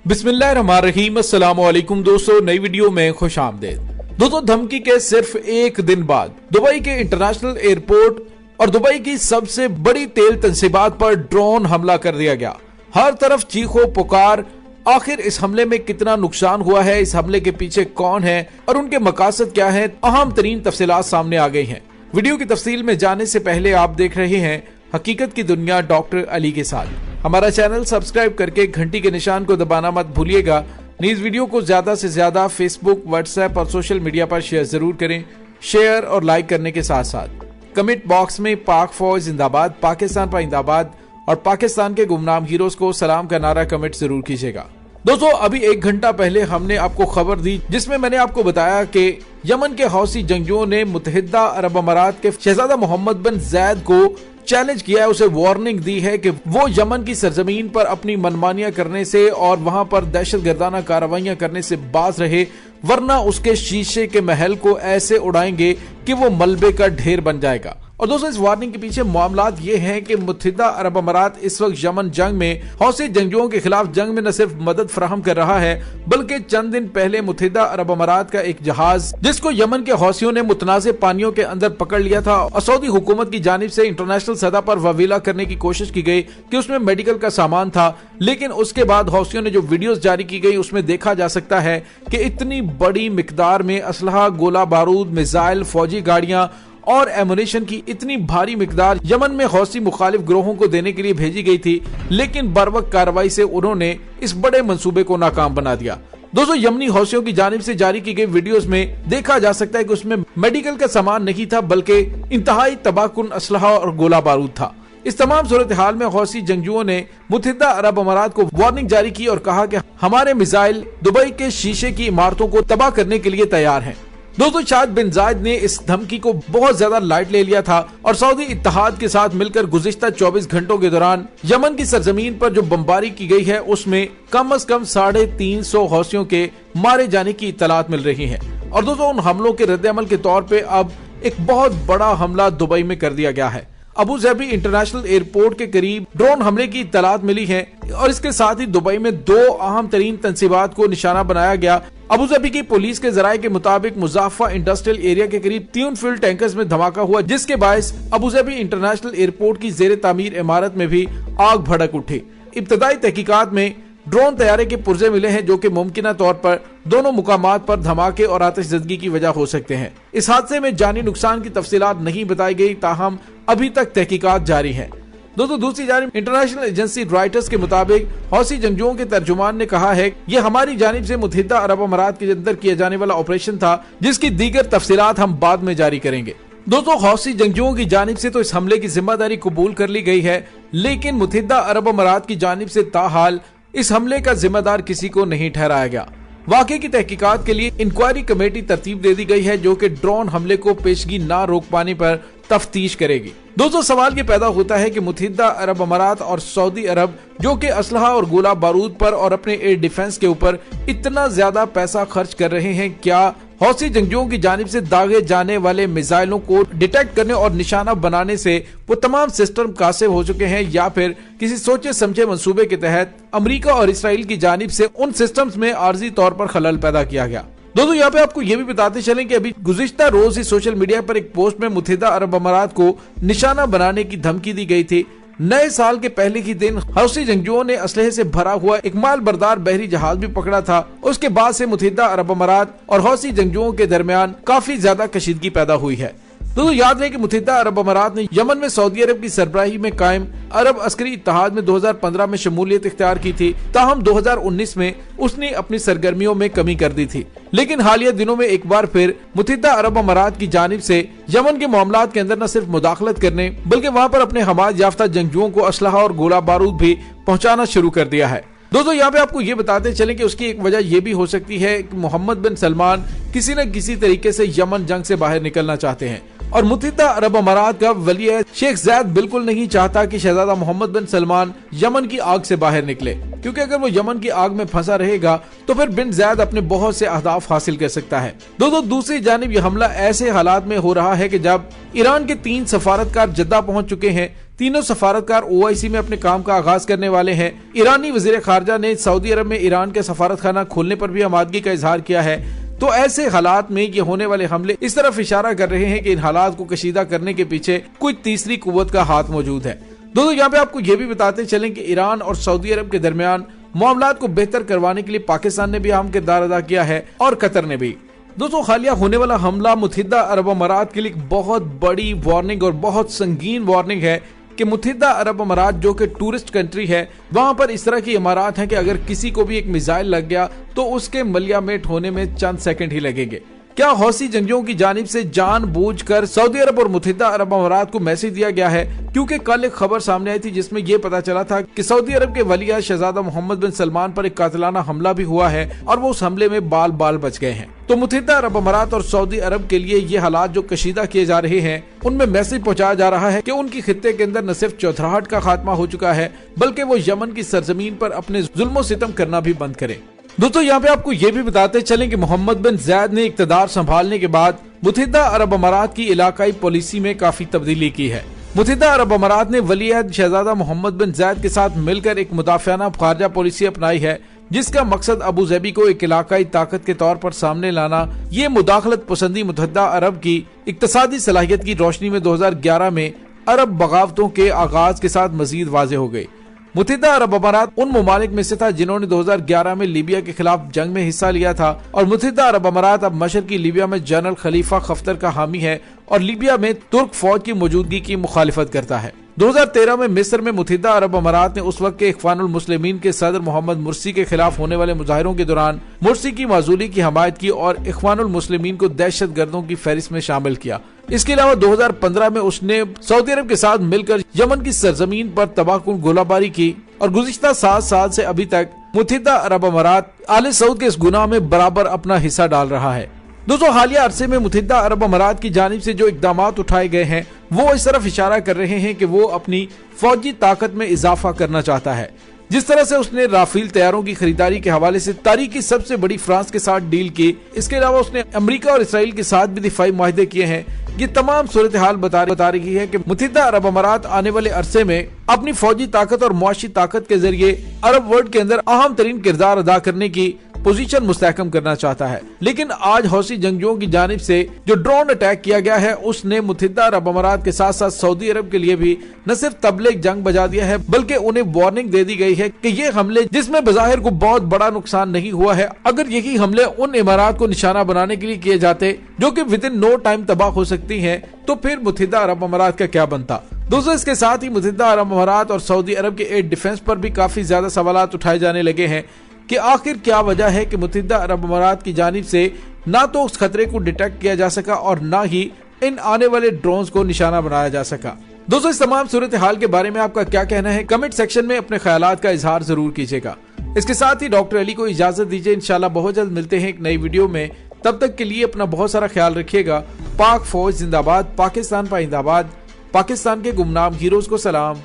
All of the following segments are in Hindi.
बिस्मिल्लाहिर्रहमानिर्रहीम। अस्सलाम वालेकुम दोस्तों, नई वीडियो में खुश आमदेद। दोस्तों, धमकी के सिर्फ एक दिन बाद दुबई के इंटरनेशनल एयरपोर्ट और दुबई की सबसे बड़ी तेल तंसीबात पर ड्रोन हमला कर दिया गया। हर तरफ चीखो पुकार। आखिर इस हमले में कितना नुकसान हुआ है, इस हमले के पीछे कौन है और उनके मकासद क्या है, अहम तरीन तफसीलात सामने आ गई हैं। वीडियो की तफसील में जाने से पहले आप देख रहे हैं हकीकत की दुनिया डॉक्टर अली के साथ। हमारा चैनल सब्सक्राइब करके घंटी के निशान को दबाना मत भूलिएगा। इस वीडियो को ज्यादा से ज्यादा फेसबुक, व्हाट्सएप और सोशल मीडिया पर शेयर जरूर करें। शेयर और लाइक करने के साथ साथ कमेंट बॉक्स में पाक फौज जिंदाबाद, पाकिस्तान पाइंदाबाद और पाकिस्तान के गुमनाम हीरोज को सलाम का नारा कमेंट जरूर कीजिएगा। दोस्तों, अभी एक घंटा पहले हमने आपको खबर दी जिसमें मैंने आपको बताया कि यमन के हौसी जंगजुओं ने मुत्तहिदा अरब अमारात के शहजादा मोहम्मद बिन जैद को चैलेंज किया है, उसे वार्निंग दी है कि वो यमन की सरजमीन पर अपनी मनमानियां करने से और वहां पर दहशतगर्दाना कार्रवाइयां करने से बाज रहे, वरना उसके शीशे के महल को ऐसे उड़ाएंगे कि वो मलबे का ढेर बन जाएगा। और दोस्तों, इस वार्निंग के पीछे मामलात ये हैं कि मुत्तहिदा अरब अमारात इस वक्त यमन जंग में हौसी जंगजुओं के खिलाफ जंग में न सिर्फ मदद फराहम कर रहा है, बल्कि चंद दिन पहले मुत्तहिदा अरब अमारात का एक जहाज जिसको यमन के हौसियों ने मुतनाज़े पानियों के अंदर पकड़ लिया था और सऊदी हुकूमत की जानिब से इंटरनेशनल सतह पर ववीला करने की कोशिश की गई कि उसमें मेडिकल का सामान था, लेकिन उसके बाद हौसियों ने जो वीडियोस जारी की गई उसमें देखा जा सकता है कि इतनी बड़ी मिकदार में असलहा, गोला बारूद, मिसाइल, फौजी गाड़ियां और एमुनेशन की इतनी भारी मिकदार यमन में हौसी मुखालिफ ग्रोहों को देने के लिए भेजी गई थी, लेकिन बरवक्त कार्रवाई से उन्होंने इस बड़े मंसूबे को नाकाम बना दिया। दोस्तों, यमनी हौसियों की जानिब से जारी की गई वीडियोस में देखा जा सकता है कि उसमें मेडिकल का सामान नहीं था, बल्कि इंतहाई तबाहकुन असलहा और गोला बारूद था। इस तमाम सूरत हाल में हौसी जंगजुओं ने मुत्तहिदा अरब अमारात को वार्निंग जारी की और कहा कि हमारे मिसाइल दुबई के शीशे की इमारतों को तबाह करने के लिए तैयार हैं। दोस्तों, शायद बिन जायद ने इस धमकी को बहुत ज्यादा लाइट ले लिया था और सऊदी इत्तेहाद के साथ मिलकर गुज़िश्ता 24 घंटों के दौरान यमन की सरजमीन पर जो बमबारी की गई है उसमें कम से कम 350 हौसियों के मारे जाने की इत्तलात मिल रही है। और दोस्तों, उन हमलों के रद्द-ए-अमल के तौर पे अब एक बहुत बड़ा हमला दुबई में कर दिया गया है। अबू धाबी इंटरनेशनल एयरपोर्ट के करीब ड्रोन हमले की इत्तलात मिली है और इसके साथ ही दुबई में 2 अहम तरीन तंसीबात को निशाना बनाया गया। अबू धाबी की पुलिस के जराये के मुताबिक मुजाफा इंडस्ट्रियल एरिया के करीब 3 फ्यूल टैंकर्स में धमाका हुआ, जिसके बायस अबू धाबी इंटरनेशनल एयरपोर्ट की जेर तामीर इमारत में भी आग भड़क उठी। इब्तदाई तहकीकात में ड्रोन तैयारे के पुर्जे मिले हैं जो कि मुमकिना तौर पर दोनों मुकामात पर धमाके और आतिशज़दगी की वजह हो सकते हैं। इस हादसे में जानी नुकसान की तफसीलात नहीं बताई गई, ताहम अभी तक तहकीकात जारी है। दोस्तों, दूसरी जानिब इंटरनेशनल एजेंसी रॉयटर्स के मुताबिक हौसी जंगजुओं के तर्जुमान ने कहा है ये हमारी जानिब से मुत्तहिदा अरब अमारात के अंदर किया जाने वाला ऑपरेशन था, जिसकी दीगर तफसीलात हम बाद में जारी करेंगे। दोस्तों, हौसी जंगजुओं की जानिब से तो इस हमले की जिम्मेदारी कबूल कर ली गई है, लेकिन मुत्तहिदा अरब अमारात की जानिब से ताहाल इस हमले का जिम्मेदार किसी को नहीं ठहराया गया। वाकये की तहकीकात के लिए इंक्वायरी कमेटी तरतीब दे दी गई है जो कि ड्रोन हमले को पेशगी ना रोक पाने पर तफ्तीश करेगी। दोस्तों, सवाल ये पैदा होता है कि मुत्तहिदा अरब अमारात और सऊदी अरब जो कि असलहा और गोला बारूद पर और अपने एयर डिफेंस के ऊपर इतना ज्यादा पैसा खर्च कर रहे हैं, क्या हौसी जंगजुओं की जानिब से दागे जाने वाले मिसाइलों को डिटेक्ट करने और निशाना बनाने से वो तमाम सिस्टम कासिब हो चुके हैं, या फिर किसी सोचे समझे मंसूबे के तहत अमेरिका और इसराइल की जानिब से उन सिस्टम्स में आर्जी तौर पर खलल पैदा किया गया। दोस्तों, यहाँ पे आपको ये भी बताते चलें कि अभी गुज़िश्ता रोज ही सोशल मीडिया पर एक पोस्ट में मुत्तहिदा अरब अमारात को निशाना बनाने की धमकी दी गई थी। नए साल के पहले ही दिन हौसी जंगजुओं ने असलहे से भरा हुआ एक माल बरदार बहरी जहाज भी पकड़ा था। उसके बाद से मुत्तहिदा अरब अमारात और हौसी जंगजुओं के दरमियान काफी ज्यादा कशीदगी पैदा हुई है। दोस्तों, याद रहे कि मुत्तहिदा अरब अमारात ने यमन में सऊदी अरब की सरबराही में कायम अरब अस्करी इत्तेहाद में 2015 में शमूलियत इख्तियार की थी, ताहम 2019 में उसने अपनी सरगर्मियों में कमी कर दी थी। लेकिन हालिया दिनों में एक बार फिर मुत्तहिदा अरब अमारात की जानिब से यमन के मामलात के अंदर न सिर्फ मुदाखलत करने बल्कि वहाँ पर अपने हमाद याफ्ता जंगजुओं को असलहा और गोला बारूद भी पहुँचाना शुरू कर दिया है। दोस्तों, यहाँ पे आपको ये बताते चलें कि उसकी एक वजह यह भी हो सकती है कि मोहम्मद बिन सलमान किसी न किसी तरीके से यमन जंग से बाहर निकलना चाहते हैं और मुत्तहिदा अरब अमारात का वली शेख ज़ैद बिल्कुल नहीं चाहता कि शहजादा मोहम्मद बिन सलमान यमन की आग से बाहर निकले, क्योंकि अगर वो यमन की आग में फंसा रहेगा तो फिर बिन ज़ायद अपने बहुत से अहदाफ हासिल कर सकता है। दोस्तों दूसरी जानिब ये हमला ऐसे हालात में हो रहा है कि जब ईरान के 3 सफारतकार जद्दा पहुंच चुके हैं, तीनों सफारतकार OIC में अपने काम का आगाज करने वाले हैं। ईरानी वजीर खारजा ने सऊदी अरब में ईरान के सफारतखाना खोलने पर भी आमादगी का इजहार किया है। तो ऐसे हालात में ये होने वाले हमले इस तरफ इशारा कर रहे हैं कि इन हालात को कशीदा करने के पीछे कोई तीसरी कुव्वत का हाथ मौजूद है। दोस्तों यहाँ पे आपको ये भी बताते चलें कि ईरान और सऊदी अरब के दरमियान मामलात को बेहतर करवाने के लिए पाकिस्तान ने भी अहम किरदार अदा किया है और कतर ने भी। दोस्तों हालिया होने वाला हमला मुत्तहिदा अरब अमारात के लिए एक बहुत बड़ी वार्निंग और बहुत संगीन वार्निंग है कि मुत्तहिदा अरब अमारात जो कि टूरिस्ट कंट्री है, वहां पर इस तरह की इमारत हैं कि अगर किसी को भी एक मिसाइल लग गया तो उसके मलियामेट होने में चंद सेकंड ही लगेंगे। क्या हौसी जंगियों की जानिब से जानबूझकर सऊदी अरब और मुत्तहिदा अरब अमारात को मैसेज दिया गया है? क्योंकि कल एक खबर सामने आई थी जिसमें यह पता चला था कि सऊदी अरब के वलीअहद शहजादा मोहम्मद बिन सलमान पर एक कातिलाना हमला भी हुआ है और वो उस हमले में बाल बाल बच गए हैं। तो मुत्तहिदा अरब अमारात और सऊदी अरब के लिए ये हालात जो कशीदा किए जा रहे हैं, उनमें मैसेज पहुंचाया जा रहा है कि उनकी खित्ते के अंदर न सिर्फ चौधराहट का खात्मा हो चुका है, बल्कि वो यमन की सरजमीन पर अपने जुल्म सितम करना भी बंद करें। दोस्तों यहाँ पे आपको ये भी बताते चलें कि मोहम्मद बिन ज़ायद ने इक़्तिदार संभालने के बाद मुत्तहिदा अरब अमारात की इलाकाई पॉलिसी में काफी तब्दीली की है। मुत्तहिदा अरब अमारात ने वलीअहद शहजादा मोहम्मद बिन ज़ायद के साथ मिलकर एक मुदाफ़ियाना खारजा पॉलिसी अपनाई है, जिसका मकसद अबू ज़बी को एक इलाकाई ताकत के तौर पर सामने लाना। ये मुदाखलत पसंदी मुत्तहिदा अरब की इक़्तिसादी सलाहियत की रोशनी में 2011 में अरब बगावतों के आगाज के साथ मजीद वाज़े हो गई। मुत्तहिदा अरब अमारात उन ममालिक में से था जिन्होंने 2011 में लीबिया के खिलाफ जंग में हिस्सा लिया था और मुत्तहिदा अरब अमारात अब मशरकी लीबिया में जनरल खलीफा खफ्तर का हामी है और लीबिया में तुर्क फौज की मौजूदगी की मुखालिफत करता है। 2013 में मिस्र में मुत्तहिदा अरब अमारात ने उस वक्त के इख्वानुल मुस्लिमीन के सदर मोहम्मद मुर्सी के खिलाफ होने वाले मुजाहिरों के दौरान मुर्सी की माजूली की हमायत की और इख्वानुल मुस्लिमीन को दहशत गर्दों की फहरिस्त में शामिल किया। इसके अलावा 2015 में उसने सऊदी अरब के साथ मिलकर यमन की सरजमीन पर तबाहकुन गोलाबारी की और गुज़िश्ता 7 साल से अभी तक मुत्तहिदा अरब अमारात आले सऊद के इस गुनाह में बराबर अपना हिस्सा डाल रहा है। दोस्तों हालिया अरसे में मुत्तहिदा अरब अमारात की जानिब से जो इकदाम उठाए गए हैं वो इस तरफ इशारा कर रहे हैं कि वो अपनी फौजी ताकत में इजाफा करना चाहता है। जिस तरह से उसने राफेल तैयारों की खरीदारी के हवाले से तारीख की सबसे बड़ी फ्रांस के साथ डील की, इसके अलावा उसने अमेरिका और इसराइल के साथ भी दिफाई माहदे किए हैं। ये तमाम सूरत हाल बता रही है कि मुत्तहिदा अरब अमारात आने वाले अरसे में अपनी फौजी ताकत और मुआशी ताकत के जरिए अरब वर्ल्ड के अंदर अहम तरीन किरदार अदा करने की पोजीशन मुस्तहकम करना चाहता है। लेकिन आज हौसी जंगियों की जानिब से जो ड्रोन अटैक किया गया है उसने मुत्तहिदा अरब अमारात के साथ साथ सऊदी अरब के लिए भी न सिर्फ तबले जंग बजा दिया है, बल्कि उन्हें वार्निंग दे दी गई है कि ये हमले जिसमें बज़ाहिर को बहुत बड़ा नुकसान नहीं हुआ है, अगर यही हमले उन इमारात को निशाना बनाने के लिए किए जाते जो कि विद इन नो टाइम तबाह हो सकती है, तो फिर मुत्तहिदा अरब अमारात का क्या बनता। दोस्तों इसके साथ ही मुत्तहिदा अरब अमारात और सऊदी अरब के एयर डिफेंस पर भी काफी ज्यादा सवालात उठाए जाने लगे हैं कि आखिर क्या वजह है कि मुत्तहिदा अरब अमारात की जानिब से ना तो उस खतरे को डिटेक्ट किया जा सका और ना ही इन आने वाले ड्रोन्स को निशाना बनाया जा सका। दोस्तों इस तमाम सूरत हाल के बारे में आपका क्या कहना है, कमेंट सेक्शन में अपने ख्यालात का इजहार जरूर कीजिएगा। इसके साथ ही डॉक्टर अली को इजाजत दीजिए, इंशाल्लाह बहुत जल्द मिलते हैं एक नई वीडियो में। तब तक के लिए अपना बहुत सारा ख्याल रखिएगा। पाक फौज जिंदाबाद, पाकिस्तान पाइंदाबाद, पाकिस्तान के गुमनाम हीरोज को सलाम,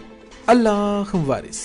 अल्लाह वारिस।